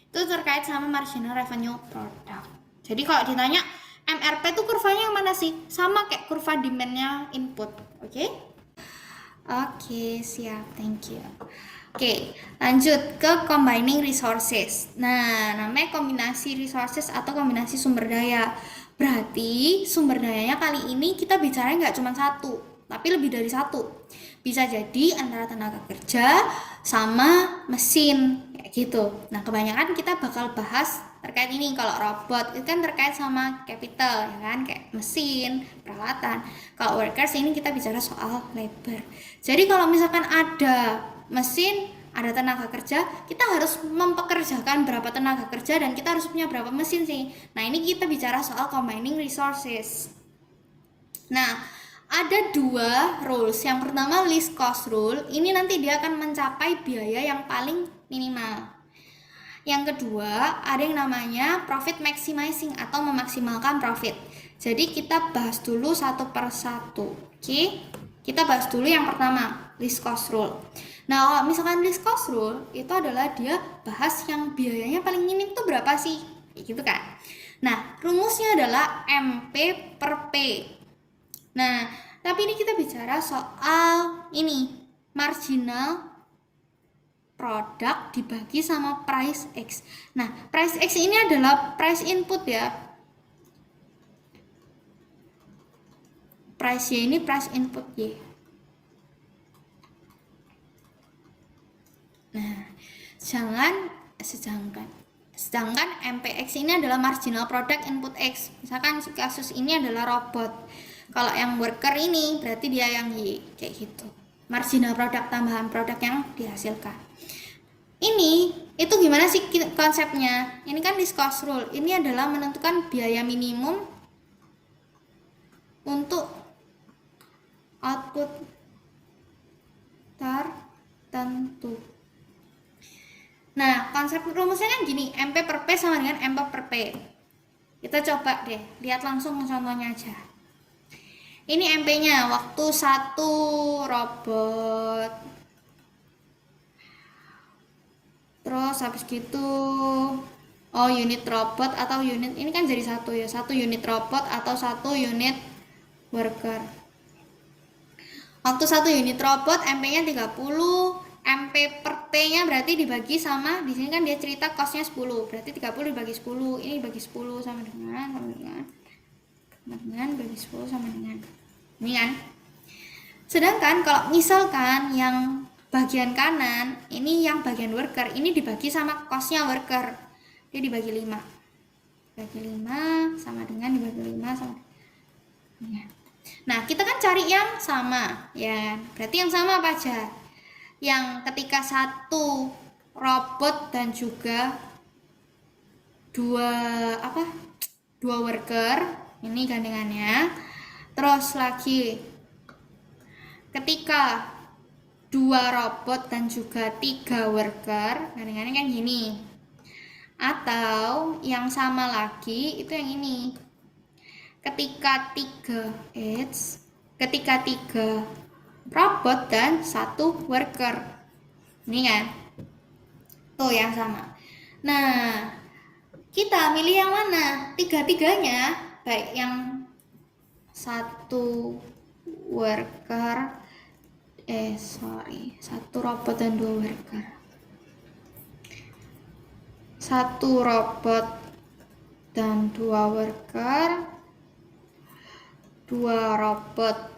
Itu terkait sama marginal revenue product. Jadi kalau ditanya MRP itu kurvanya yang mana sih? Sama kayak kurva demand-nya input. Oke, siap, thank you. Oke, lanjut ke combining resources. Nah, namanya kombinasi resources atau kombinasi sumber daya. Berarti sumber dayanya kali ini kita bicara nggak cuma satu, tapi lebih dari satu. Bisa jadi antara tenaga kerja sama mesin, kayak gitu. Nah, kebanyakan kita bakal bahas terkait ini. Kalau robot itu kan terkait sama capital, ya kan, kayak mesin, peralatan. Kalau workers ini kita bicara soal labor. Jadi kalau misalkan ada mesin, ada tenaga kerja, kita harus mempekerjakan berapa tenaga kerja dan kita harus punya berapa mesin sih. Nah, ini kita bicara soal combining resources. Nah, ada 2 rules. Yang pertama least cost rule. Ini nanti dia akan mencapai biaya yang paling minimal. Yang kedua, ada yang namanya profit maximizing atau memaksimalkan profit. Jadi kita bahas dulu satu per satu. Oke? Kita bahas dulu yang pertama, least cost rule. Nah, kalau misalkan least cost rule itu adalah dia bahas yang biayanya paling minim tuh berapa sih? Kayak gitu kan. Nah, rumusnya adalah MP per P. Nah, Tapi ini kita bicara soal ini, marginal produk dibagi sama price X. Nah, price X ini adalah price input ya. Price Y ini price input Y. Nah, sedangkan MPX ini adalah marginal product input X. Misalkan kasus ini adalah robot. Kalau yang worker ini berarti dia yang Y, kayak gitu. Marginal product, tambahan produk yang dihasilkan. Ini itu gimana sih konsepnya? Ini kan least cost rule. Ini adalah menentukan biaya minimum untuk output tertentu. Nah, konsep rumusnya kan gini, MP per P sama dengan MP per P. Kita coba deh, lihat langsung contohnya aja. Ini MP-nya waktu 1 robot. Terus habis gitu, unit robot atau unit, ini kan jadi satu ya, 1 unit robot atau 1 unit worker. Waktu 1 unit robot MP-nya 30, MP per P-nya berarti dibagi sama, di sini kan dia cerita cost-nya 10, berarti 30 dibagi 10, ini bagi 10 sama dengan bagi 10 sama dengan ini kan. Sedangkan kalau misalkan yang bagian kanan, ini yang bagian worker, ini dibagi sama cost-nya worker, dia dibagi 5, bagi 5 sama dengan dibagi 5 sama dengan. Nah, kita kan cari yang sama ya, berarti yang sama apa aja? Yang ketika 1 robot dan juga dua worker, ini gandengannya. Terus lagi ketika 2 robot dan juga 3 worker, gandengannya kan gini. Atau yang sama lagi itu yang ini, ketika 3 robot dan 1 worker, ini kan tuh yang sama. Nah, kita milih yang mana? Tiga-tiganya, baik yang 1 worker 1 robot dan 2 worker, 1 robot dan 2 worker, 2 robot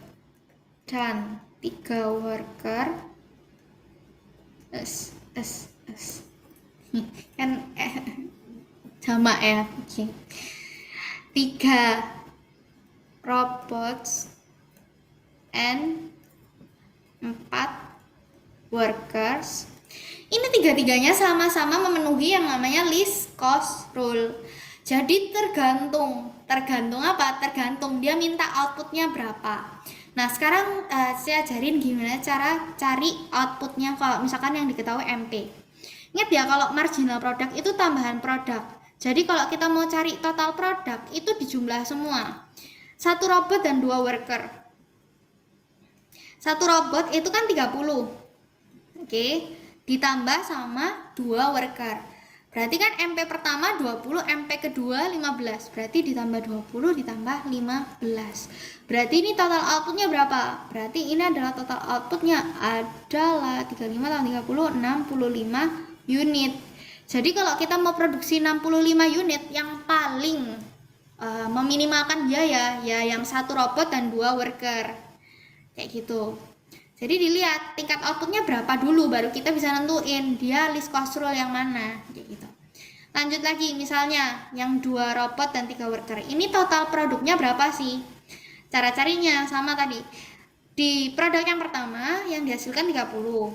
dan 3 worker, kan sama ya. 3 robots and 4 workers. Ini tiga-tiganya sama-sama memenuhi yang namanya least cost rule. Jadi tergantung apa? Tergantung dia minta outputnya berapa. Nah, sekarang saya ajarin gimana cara cari outputnya kalau misalkan yang diketahui MP. Ingat ya, kalau marginal product itu tambahan produk. Jadi kalau kita mau cari total produk itu dijumlah semua. 1 robot dan 2 worker. 1 robot itu kan 30. Oke, ditambah sama 2 worker. Berarti kan MP pertama 20, MP kedua 15. Berarti ditambah 20 ditambah 15. Berarti ini total outputnya berapa? Berarti ini adalah total outputnya adalah 35 tambah 30, 65 unit. Jadi kalau kita mau produksi 65 unit, yang paling meminimalkan biaya ya yang 1 robot dan 2 worker. Kayak gitu. Jadi dilihat tingkat outputnya berapa dulu, baru kita bisa nentuin dia least cost rule yang mana, kayak gitu. Lanjut lagi, misalnya yang 2 robot dan 3 worker, ini total produknya berapa sih? Cara carinya sama tadi. Di produk yang pertama yang dihasilkan 30.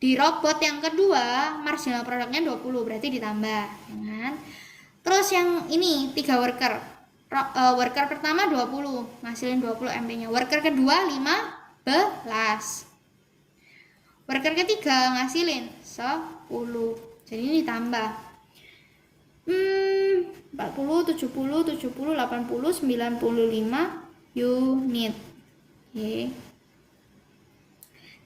Di robot yang kedua marginal produknya 20, berarti ditambah, kan? Terus yang ini 3 worker. Worker pertama 20, ngasilin 20 MP-nya. Worker kedua 15. Worker ketiga ngasilin 10. Jadi ini ditambah 40, 70, 70, 80, 95 unit. Oke.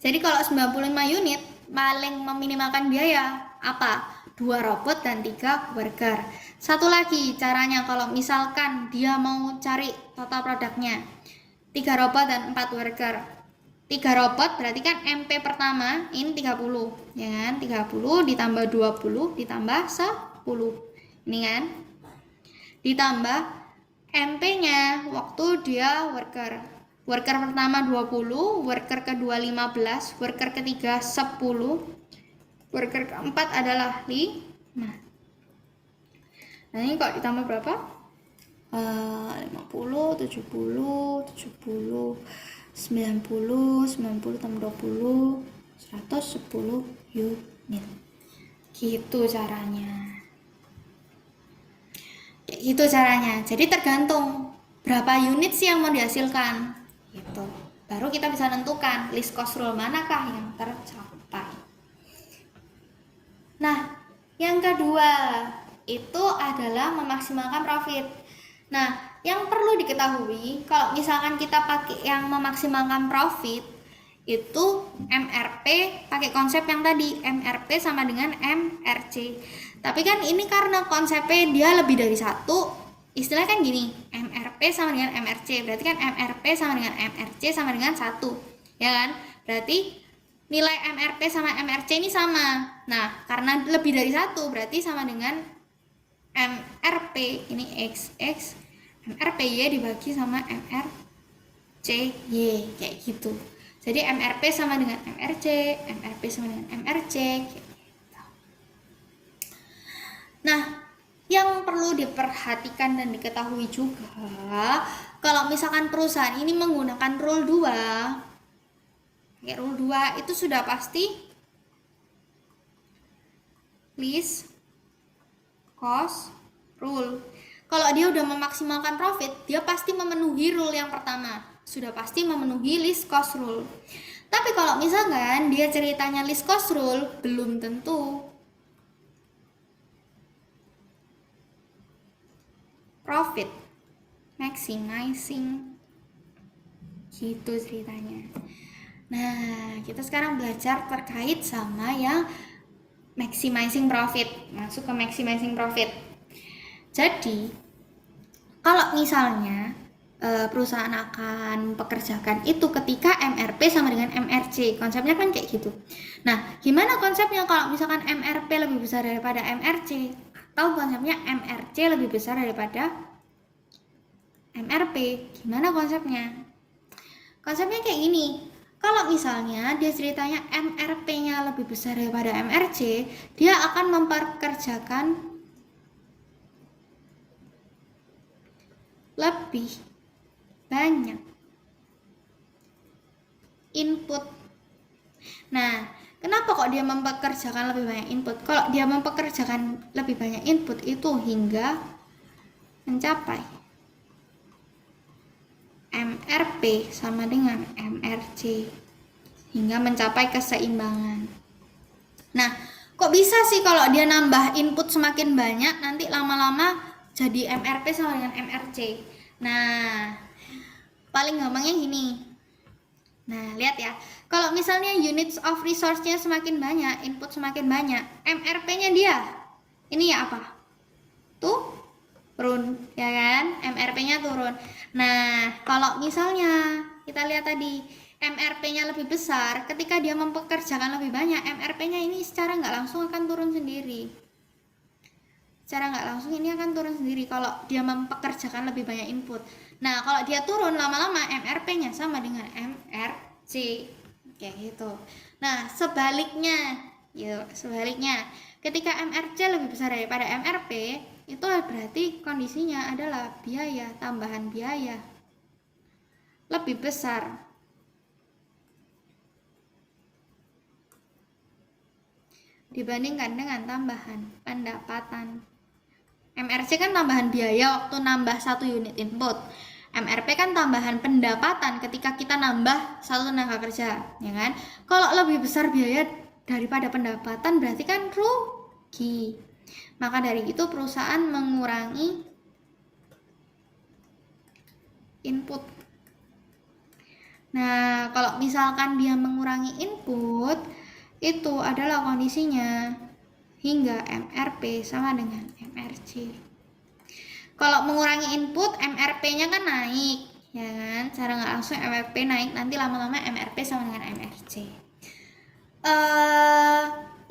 Jadi kalau 95 unit paling meminimalkan biaya apa? 2 robot dan 3 worker. Satu lagi caranya kalau misalkan dia mau cari total produknya. 3 robot dan 4 worker. 3 robot berarti kan MP pertama ini 30, ya kan? 30 ditambah 20 ditambah 10. Ini kan? Ditambah MP-nya waktu dia worker. Worker pertama 20, worker kedua 15, worker ketiga 10, worker keempat adalah 5. Nah, ini kok ditambah berapa? 50, 70, 70, 90, 90 tambah 20, 110 unit. Gitu caranya. Gitu caranya. Jadi tergantung berapa unit sih yang mau dihasilkan. Gitu. Baru kita bisa nentukan least cost rule manakah yang tercapai. Nah, yang kedua itu adalah memaksimalkan profit. Nah, yang perlu diketahui kalau misalkan kita pakai yang memaksimalkan profit itu MRP pakai konsep yang tadi MRP sama dengan MRC. Tapi kan ini karena konsepnya dia lebih dari satu, istilah kan gini, MRP sama dengan MRC. Berarti kan MRP sama dengan MRC sama dengan 1. Ya kan? Berarti nilai MRP sama MRC ini sama. Nah, karena lebih dari 1 berarti sama dengan MRP ini XX, MRPY dibagi sama MRCY kayak gitu. Jadi MRP sama dengan MRC, MRP sama dengan MRC kayak gitu. Nah, yang perlu diperhatikan dan diketahui juga kalau misalkan perusahaan ini menggunakan rule 2, kayak rule 2 itu sudah pasti least cost rule. Kalau dia udah memaksimalkan profit, dia pasti memenuhi rule yang pertama. Sudah pasti memenuhi least cost rule. Tapi kalau misalkan dia ceritanya least cost rule, belum tentu profit maximizing. Gitu ceritanya. Nah, kita sekarang belajar terkait sama yang maximizing profit. Masuk ke maximizing profit. Jadi, kalau misalnya perusahaan akan pekerjakan itu ketika MRP sama dengan MRC, konsepnya kan kayak gitu. Nah, gimana konsepnya kalau misalkan MRP lebih besar daripada MRC? Atau konsepnya MRC lebih besar daripada MRP? Gimana konsepnya? Konsepnya kayak gini. Kalau misalnya dia ceritanya MRP-nya lebih besar daripada MRC, dia akan mempekerjakan lebih banyak input. Nah, kenapa kok dia mempekerjakan lebih banyak input? Kalau dia mempekerjakan lebih banyak input itu hingga mencapai MRP sama dengan MRC, hingga mencapai keseimbangan. Nah, kok bisa sih kalau dia nambah input semakin banyak nanti lama-lama jadi MRP sama dengan MRC? Nah, paling gampangnya gini. Nah, lihat ya. Kalau misalnya units of resource-nya semakin banyak, input semakin banyak, MRP-nya dia ini ya apa? Turun, ya kan? MRP-nya turun. Nah, kalau misalnya kita lihat tadi MRP-nya lebih besar, ketika dia mempekerjakan lebih banyak, MRP-nya ini secara nggak langsung akan turun sendiri. Secara nggak langsung ini akan turun sendiri kalau dia mempekerjakan lebih banyak input. Nah, kalau dia turun lama-lama MRP-nya sama dengan MRC kayak gitu. Nah, sebaliknya, ketika MRC lebih besar daripada MRP, itu berarti kondisinya adalah biaya, tambahan biaya lebih besar dibandingkan dengan tambahan pendapatan. MRC kan tambahan biaya waktu nambah 1 unit input. MRP kan tambahan pendapatan ketika kita nambah 1 tenaga kerja, ya kan? Kalau lebih besar biaya daripada pendapatan berarti kan rugi. Maka dari itu perusahaan mengurangi input. Nah, kalau misalkan dia mengurangi input, itu adalah kondisinya hingga MRP sama dengan MRC. Kalau mengurangi input, MRP-nya kan naik, ya kan? Cara nggak langsung MRP naik, nanti lama-lama MRP sama dengan MRC.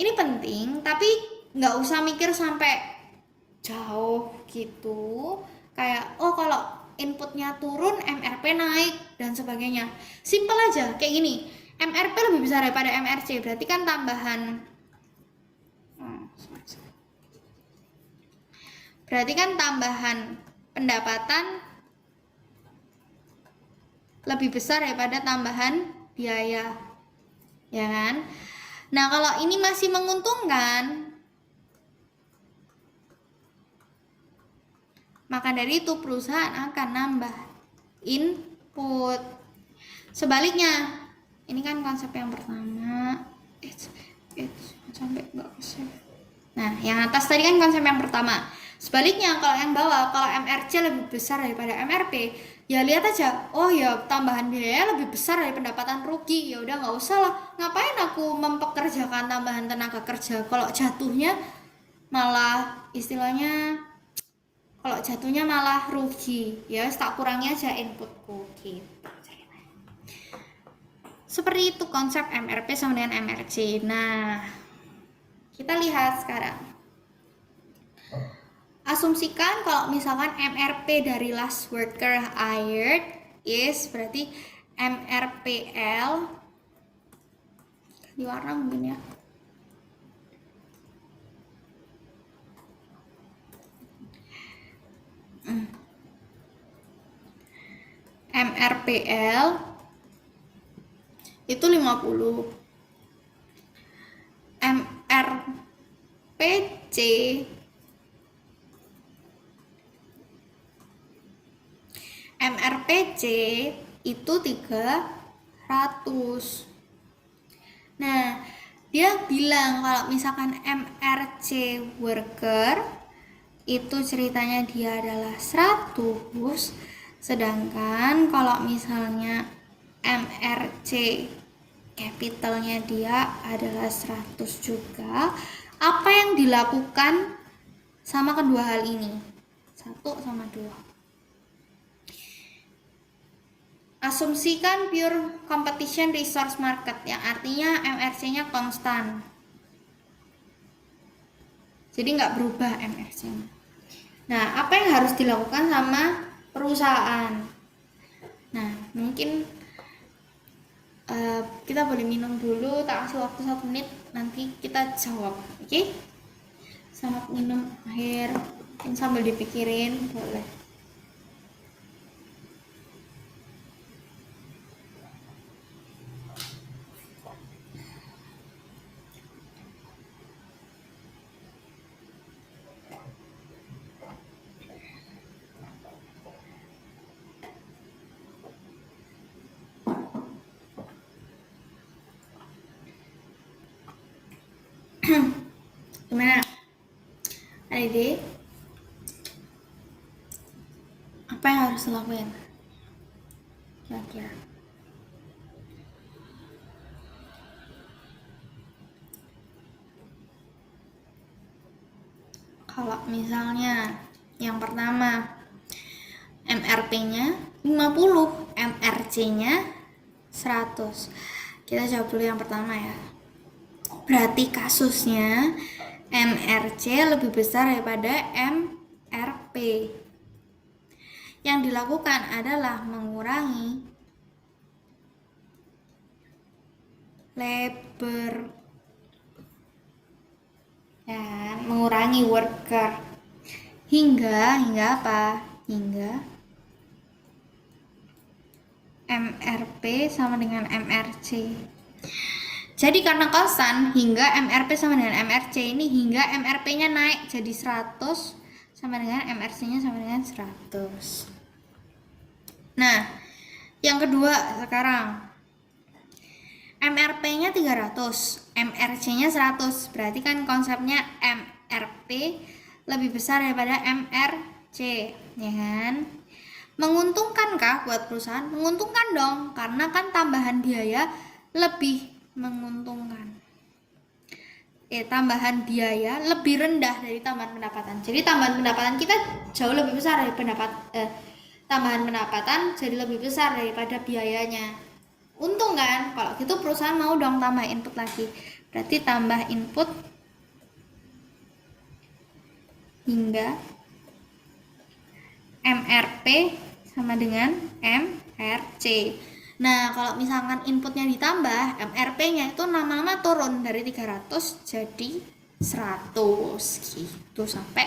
Ini penting, tapi nggak usah mikir sampai jauh gitu. Kayak kalau inputnya turun MRP naik dan sebagainya. Simple aja kayak gini. MRP lebih besar daripada MRC, berarti kan tambahan pendapatan lebih besar daripada tambahan biaya, ya kan? Nah, kalau ini masih menguntungkan, maka dari itu perusahaan akan nambah input. Sebaliknya, ini kan konsep yang pertama. Sampai nggak save. Nah, yang atas tadi kan konsep yang pertama. Sebaliknya, kalau yang bawah, kalau MRC lebih besar daripada MRP, ya lihat aja, oh ya tambahan biaya lebih besar dari pendapatan rugi, ya udah nggak usah lah, ngapain aku mempekerjakan tambahan tenaga kerja kalau jatuhnya malah istilahnya rugi, ya tak kurangi aja inputku gitu. Seperti itu konsep MRP sama dengan MRC. Nah, kita lihat sekarang. Asumsikan kalau misalkan MRP dari last worker hired is berarti MRPL di warna mungkin ya. MRPL itu 50. MRPC itu 300. Nah, dia bilang kalau misalkan MRC worker itu ceritanya dia adalah 100, sedangkan kalau misalnya MRC capitalnya dia adalah 100 juga. Apa yang dilakukan sama kedua hal ini? 1 sama 2. Asumsikan pure competition resource market, yang artinya MRC-nya konstan. Jadi nggak berubah MRC-nya. Nah, apa yang harus dilakukan sama perusahaan? Nah, mungkin kita boleh minum dulu, tak kasih waktu 1 menit, nanti kita jawab, oke? Selamat minum air, sambil dipikirin, boleh. Gimana? Ada ide? Apa yang harus dilakuin? Kira-kira. Kalau misalnya yang pertama MRP-nya 50, MRC-nya 100. Kita jawab dulu yang pertama ya. Berarti kasusnya MRC lebih besar daripada MRP. Yang dilakukan adalah mengurangi labor dan mengurangi worker hingga apa? Hingga MRP sama dengan MRC. Jadi karena konstan hingga MRP sama dengan MRC ini, hingga MRP-nya naik jadi 100 sama dengan MRC-nya sama dengan 100. Nah, yang kedua sekarang MRP-nya 300, MRC-nya 100. Berarti kan konsepnya MRP lebih besar daripada MRC, ya kan? Menguntungkankah buat perusahaan? Menguntungkan dong, karena kan tambahan biaya lebih menguntungkan. Tambahan biaya lebih rendah dari tambahan pendapatan. Jadi tambahan pendapatan kita jauh lebih besar dari tambahan pendapatan jadi lebih besar daripada biayanya. Untung kan? Kalau gitu perusahaan mau dong tambah input lagi. Berarti tambah input hingga MRP sama dengan MRC. Nah, kalau misalkan inputnya ditambah, MRP-nya itu lama-lama turun dari 300 jadi 100 gitu sampai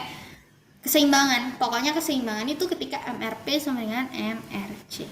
keseimbangan. Pokoknya keseimbangan itu ketika MRP sama dengan MRC.